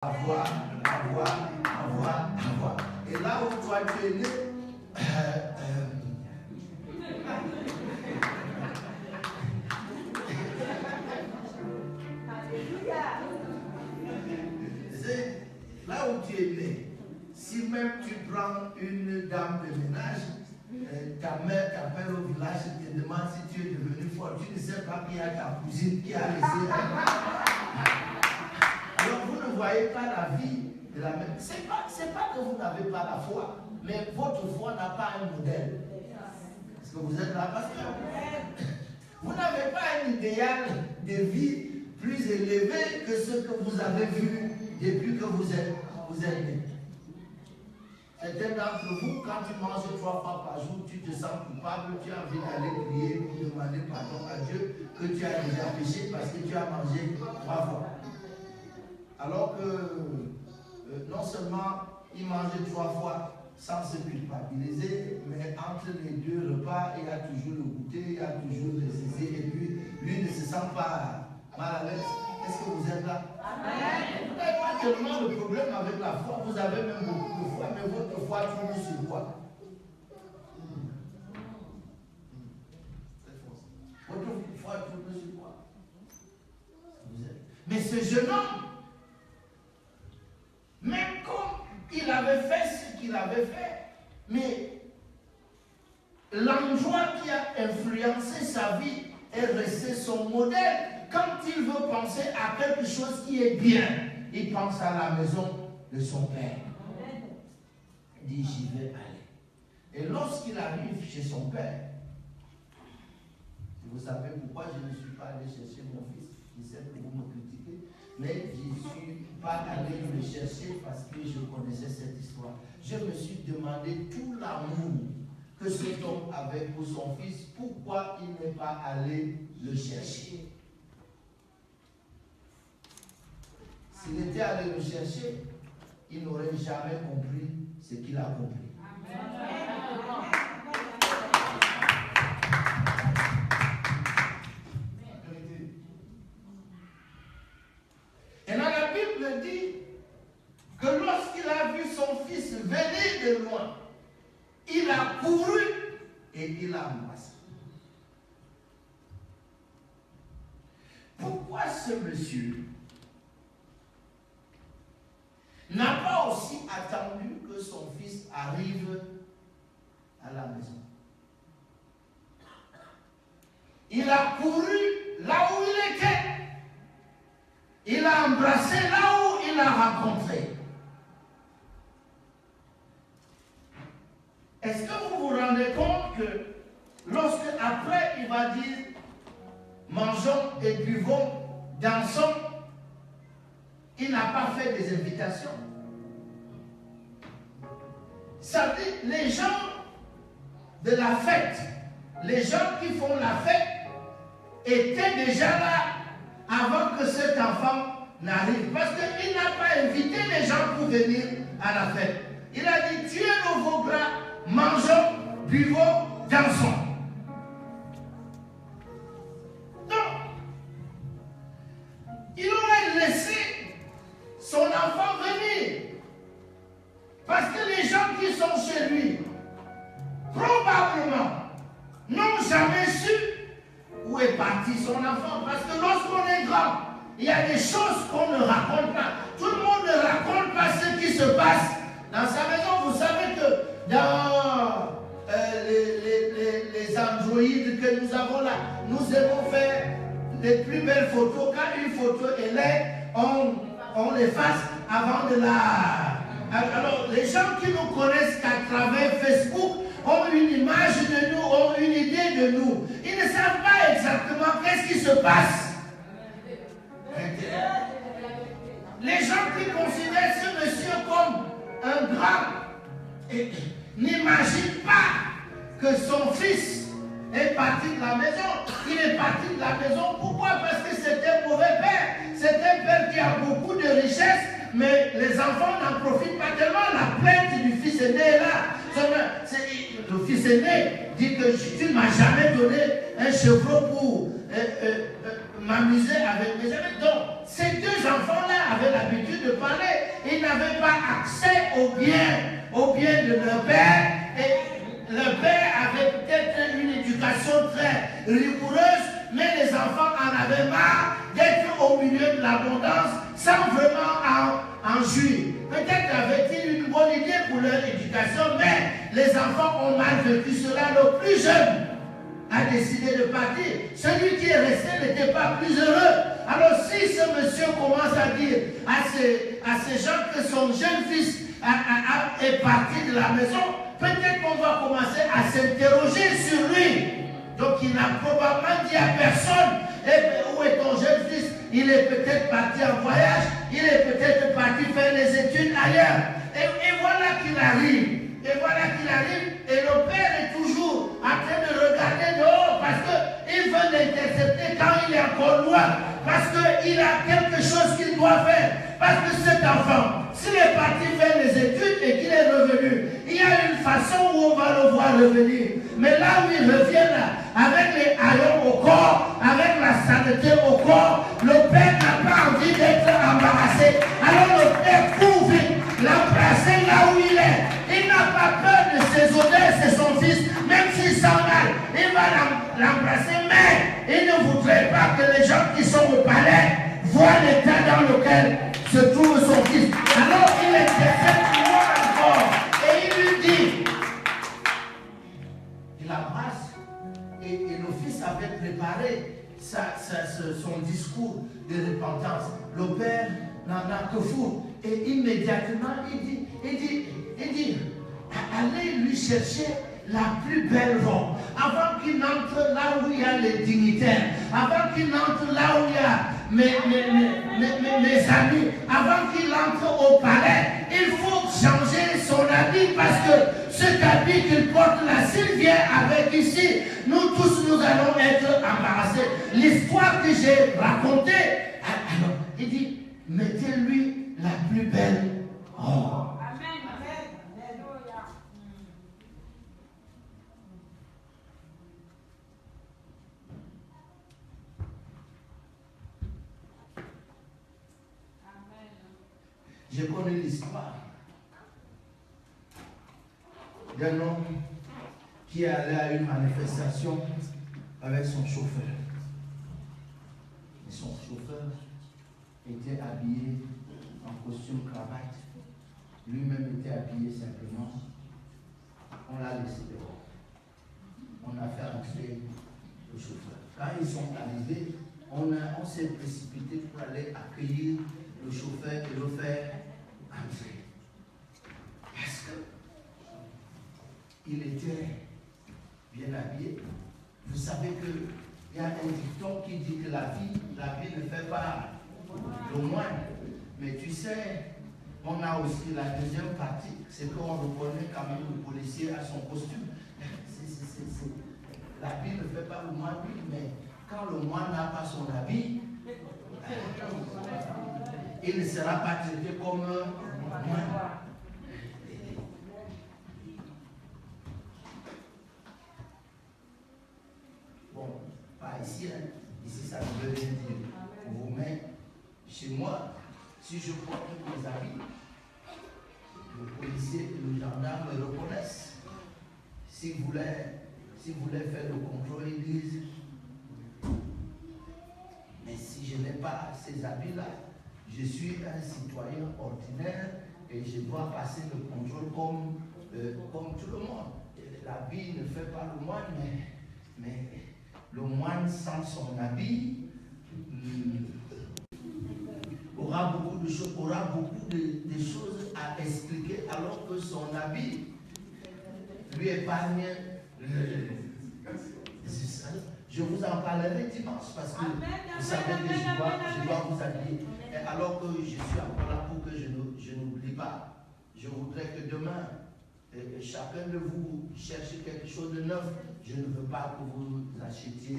avoir. Et là où toi tu es né, là où tu es né, si même tu prends une dame de ménage, ta mère t'appelle au village et te demande si tu es devenu fort, tu ne sais pas qu'il y a ta cousine qui a laissé. Alors vous ne voyez pas la vie de la mère. C'est pas que vous n'avez pas la foi, mais votre foi n'a pas un modèle. Est-ce que vous êtes là? Parce que vous n'avez pas un idéal de vie plus élevé que ce que vous avez vu depuis que vous êtes né. Certains d'entre vous, quand tu manges 3 fois par jour, tu te sens coupable, tu as envie d'aller prier pour demander pardon à Dieu que tu as déjà péché parce que tu as mangé 3 fois. Alors que non seulement il mangeait 3 fois sans se culpabiliser, mais entre les 2 repas, il y a toujours le goûter, il y a toujours le zizé, et puis lui ne se sent pas mal à l'aise. Est-ce que vous êtes là? Amen. Vous n'avez pas tellement de problème avec la foi, vous avez même beaucoup de foi, mais votre foi tourne sur quoi? Votre foi tourne sur quoi? Mais ce jeune homme, même comme il avait fait ce qu'il avait fait, mais l'endroit qui a influencé sa vie est resté son modèle. Quand il veut penser à quelque chose qui est bien, il pense à la maison de son père. Il dit, j'y vais aller. Et lorsqu'il arrive chez son père, vous savez pourquoi je ne suis pas allé chercher mon fils? Je sais que vous me critiquez, mais je ne suis pas allé le chercher parce que je connaissais cette histoire. Je me suis demandé tout l'amour que cet homme avait pour son fils, pourquoi il n'est pas allé le chercher? S'il était allé le chercher, il n'aurait jamais compris ce qu'il a compris. Et dans la Bible dit que lorsqu'il a vu son fils venir de loin, il a couru et il l'a embrassé. Pourquoi ce monsieur n'a pas aussi attendu que son fils arrive à la maison? Il a couru là où il était. Il a embrassé là où il a rencontré. Est-ce que vous vous rendez compte que lorsque après il va dire mangeons et buvons, dansons, il n'a pas fait des invitations. Ça dit, les gens de la fête, les gens qui font la fête, étaient déjà là avant que cet enfant n'arrive. Parce qu'il n'a pas invité les gens pour venir à la fête. Il a dit, tuez nos veaux gras, mangeons, buvons, dansons. Il aurait laissé son enfant venir. Parce que les gens qui sont chez lui, probablement, n'ont jamais su où est parti son enfant. Parce que lorsqu'on est grand, il y a des choses qu'on ne raconte pas. Tout le monde ne raconte pas ce qui se passe dans sa maison. Vous savez que dans les androïdes que nous avons là, nous aimons faire les plus belles photos. Quand une photo est laide, on l'efface avant de la... Alors, les gens qui nous connaissent qu'à travers Facebook ont une image de nous, ont une idée de nous. Ils ne savent pas exactement qu'est-ce qui se passe. Les gens qui considèrent ce monsieur comme un grand n'imaginent pas que son fils est parti de la maison. Il est parti de la maison. Pourquoi? Parce que c'est un mauvais père. C'est un père qui a beaucoup de richesses, mais les enfants n'en profitent pas tellement. La plainte du fils aîné est là. Le fils aîné dit que tu ne m'as jamais donné un chevreau pour m'amuser avec mes amis. Donc, ces deux enfants-là avaient l'habitude de parler. Ils n'avaient pas accès au bien de leur père. Et leur père avait peut-être une éducation très rigoureuse, mais les enfants en avaient marre d'être au milieu de l'abondance sans vraiment en jouir. Peut-être avait-il une bonne idée pour leur éducation, mais les enfants ont mal vécu cela. Le plus jeune a décidé de partir. Celui qui est resté n'était pas plus heureux. Alors si ce monsieur commence à dire à ces gens que son jeune fils est parti de la maison, peut-être qu'on va commencer à s'interroger sur lui. Donc il n'a probablement dit à personne, où est ton jeune fils? Il est peut-être parti en voyage, il est peut-être parti faire les études ailleurs. Et voilà qu'il arrive. Et voilà qu'il arrive, et le père est toujours en train de regarder dehors parce qu'il veut l'intercepter quand il est encore loin, parce qu'il a quelque chose qu'il doit faire. Parce que cet enfant, s'il est parti faire les études et qu'il est revenu, il y a une façon où on va le voir revenir. Mais là où il revient là, avec les haillons au corps, avec la saleté au corps, le père n'a pas envie d'être embarrassé. Alors le père court vite, l'embrasser là où il est. Il n'a pas peur de ses odeurs, c'est son fils, même s'il s'en mal, il va l'embrasser, mais il ne voudrait pas que les gens qui sont au palais voient l'état dans lequel se trouve son fils. Alors il intercède loin encore et il lui dit, il l'embrasse et le fils avait préparé son discours de repentance. Le père n'en a que fou et immédiatement il dit, allez lui chercher la plus belle robe, avant qu'il n'entre là où il y a les dignitaires, avant qu'il n'entre là où il y a mes amis, avant qu'il entre au palais, il faut changer son habit parce que cet habit qu'il porte là, s'il vient avec ici, nous tous nous allons être embarrassés. L'histoire que j'ai racontée, alors il dit, mettez-lui la plus belle robe. J'ai connu l'histoire d'un homme qui allait à une manifestation avec son chauffeur. Et son chauffeur était habillé en costume cravate. Lui-même était habillé simplement. On l'a laissé dehors. On a fait entrer le chauffeur. Quand ils sont arrivés, on s'est précipité pour aller accueillir le chauffeur et le faire entrer. Parce qu'il était bien habillé. Vous savez qu'il y a un dicton qui dit que la vie ne fait pas le moine. Mais tu sais, on a aussi la deuxième partie, c'est qu'on reconnaît quand même le policier à son costume. L'habit ne fait pas le moine, mais quand le moine n'a pas son habit, il ne sera pas traité comme un moine. Bon, pas ici, hein. Ici ça ne veut rien dire pour vous, mais chez moi, si je porte mes habits, le policier et le gendarme me reconnaissent. S'ils voulaient faire le contrôle, ils disent, mais si je n'ai pas ces habits-là, je suis un citoyen ordinaire et je dois passer le contrôle comme tout le monde. L'habit ne fait pas le moine, mais le moine sans son habit aura beaucoup de choses à expliquer, alors que son habit lui épargne. Je vous en parlerai dimanche parce que vous savez que je dois vous habiller. Et alors que je suis encore là pour que je n'oublie pas, je voudrais que demain, chacun de vous cherche quelque chose de neuf. Je ne veux pas que vous achetiez,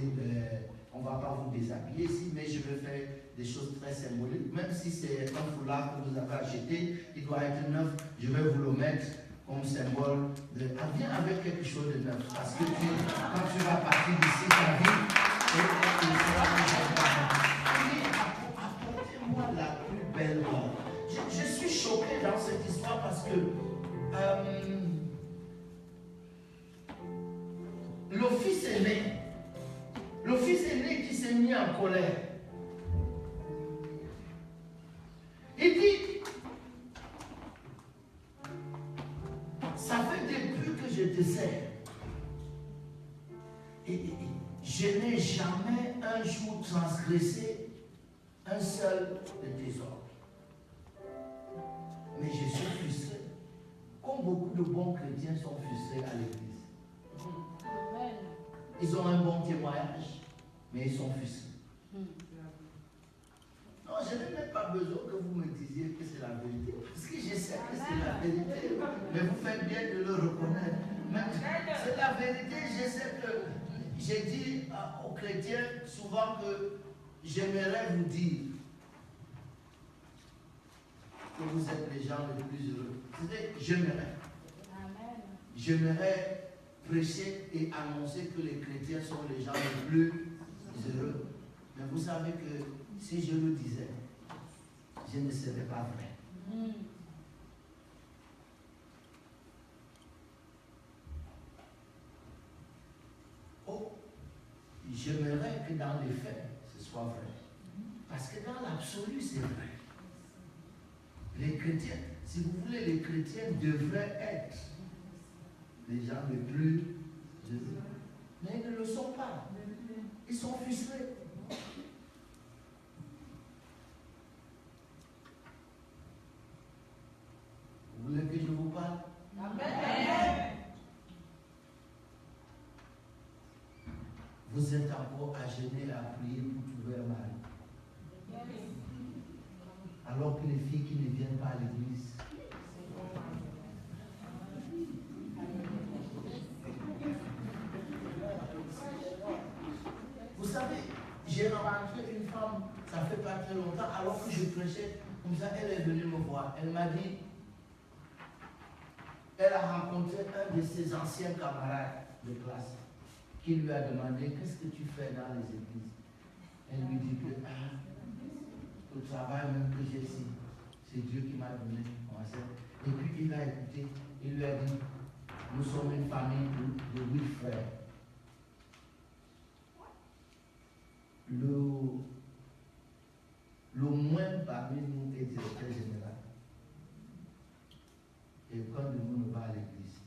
on ne va pas vous déshabiller ici, mais je vais faire des choses très symboliques. Même si c'est un foulard que vous avez acheté, il doit être neuf, je vais vous le mettre comme symbole de viens avec quelque chose de neuf. Parce que quand tu vas partir d'ici, ta vie, et sera dans cette histoire parce que le fils aîné qui s'est mis en colère, il dit, ça fait depuis que je te sers, et je n'ai jamais un jour transgressé un seul de tes ordres. Mais je suis frustré. Comme beaucoup de bons chrétiens sont frustrés à l'église. Ils ont un bon témoignage, mais ils sont frustrés. Non, je n'ai même pas besoin que vous me disiez que c'est la vérité. Parce que je sais que c'est la vérité. Mais vous faites bien de le reconnaître. Mais c'est la vérité. Je sais que j'ai dit aux chrétiens souvent que j'aimerais vous dire que vous êtes les gens les plus heureux. J'aimerais prêcher et annoncer que les chrétiens sont les gens les plus heureux. Mais vous savez que si je le disais, je ne serais pas vrai. Oh, j'aimerais que dans les faits, ce soit vrai. Parce que dans l'absolu, c'est vrai. Les chrétiens, si vous voulez, les chrétiens devraient être les gens les plus heureux. Mais ils ne le sont pas. Ils sont frustrés. Vous voulez que je vous parle? Amen. Vous êtes encore à gêner, à prier pour trouver un mari. Alors que les filles qui ne viennent pas à l'église. Vous savez, j'ai rencontré une femme, ça fait pas très longtemps, alors que je prêchais, comme ça, elle est venue me voir. Elle m'a dit, elle a rencontré un de ses anciens camarades de classe qui lui a demandé, qu'est-ce que tu fais dans les églises? Elle lui dit que, le travail même que j'ai ici, c'est Dieu qui m'a donné. Et puis il a écouté, il lui a dit, nous sommes une famille de 8 frères. Le moins parmi nous est directeur général. Et quand nous ne va à l'église,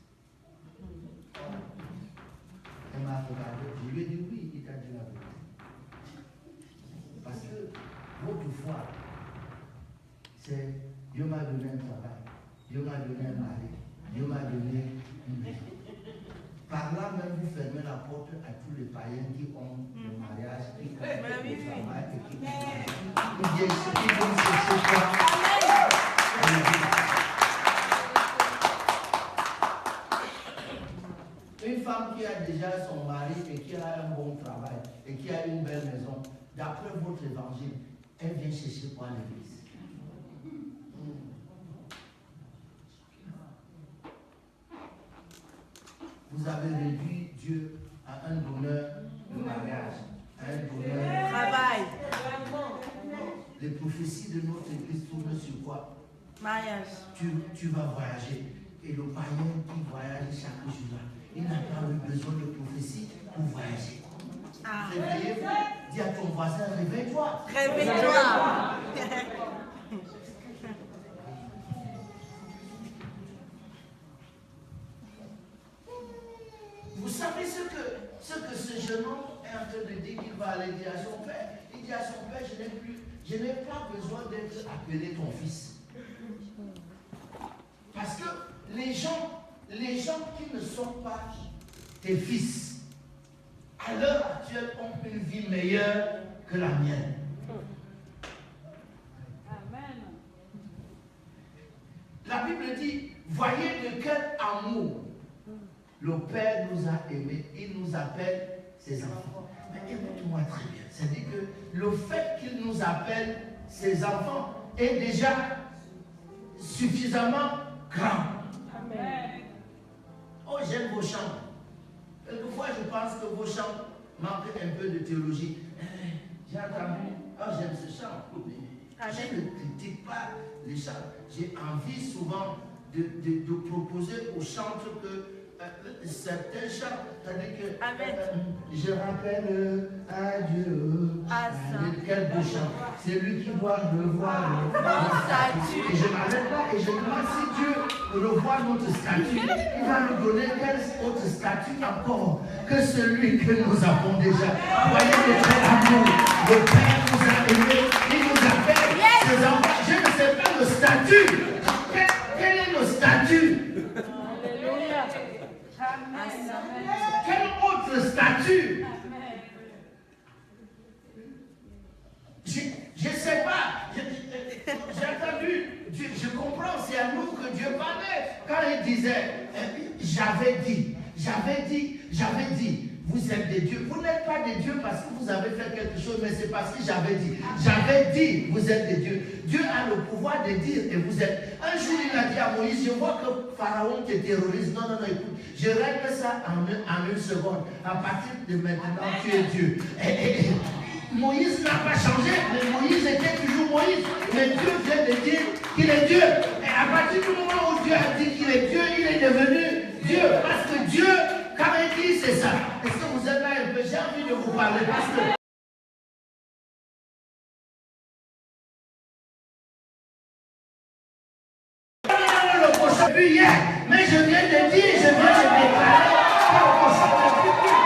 elle m'a regardé, je lui ai dit oui, il t'a dit la vérité. Parce que votre foi, c'est Dieu m'a donné un travail, Dieu m'a donné un mari, Dieu m'a donné une vie. Par là même, vous fermez la porte à tous les païens qui ont le mariage, qui ont le travail et qui viennent chercher quoi. Une femme qui a déjà son mari et qui a un bon travail et qui a une belle maison, d'après votre évangile, elle vient chercher quoi à l'église? Vous avez réduit Dieu à un donneur de mariage, à un donneur de travail. Les prophéties de notre église tournent sur quoi? Mariage. Tu vas voyager. Et le païen qui voyage chaque jour, il n'a pas eu besoin de prophétie pour voyager. Réveillez-vous. Dis à ton voisin, réveille-toi. Réveille-toi. Vous savez ce que ce jeune homme est en train de dire qu'il va aller dire à son père? Il dit à son père, je n'ai pas besoin d'être appelé ton fils. Parce que les gens qui ne sont pas tes fils, à l'heure actuelle, ont une vie meilleure que la mienne. Amen. La Bible dit, voyez de quel amour le Père nous a aimés, il nous appelle ses enfants. Mais écoute-moi très bien, c'est-à-dire que le fait qu'il nous appelle ses enfants est déjà suffisamment grand. Amen. Oh, j'aime vos chants. Quelquefois, je pense que vos chants manquent un peu de théologie. J'ai entendu, oh, j'aime ce chant. J'aime le critique pas les chants. J'ai envie souvent de proposer aux chantres que certains chants, c'est-à-dire que je rappelle à Dieu, quel beau chant, c'est lui qui doit revoir notre statut. Et je m'arrête là et je demande si Dieu revoit notre statut, il va nous donner quel autre statut encore que celui que nous avons déjà. Voyez le très amour, le Père nous a aimés, il nous a fait ses enfants. Je ne sais pas le statut. Quel est le statut? Quel autre statut? Je ne sais pas. J'ai entendu, je comprends, c'est à nous que Dieu parlait. Quand il disait, j'avais dit, vous êtes des dieux. Vous n'êtes pas des dieux parce que vous avez fait quelque chose, mais c'est parce que j'avais dit. J'avais dit, vous êtes des dieux. Dieu a le pouvoir de dire et vous êtes. Un jour, il a dit à Moïse, je vois que Pharaon te terrorise. Non, écoute, je règle ça en une seconde. À partir de maintenant, tu es Dieu. Moïse n'a pas changé, mais Moïse était toujours Moïse. Mais Dieu vient de dire qu'il est Dieu. Et à partir du moment où Dieu a dit qu'il est Dieu, il est devenu Dieu. Parce que Dieu, quand il dit, c'est ça. Est-ce que vous êtes là un peu? J'ai envie de vous parler parce que le prochain but hier, mais je viens de dire, je viens de déclarer que le prochain but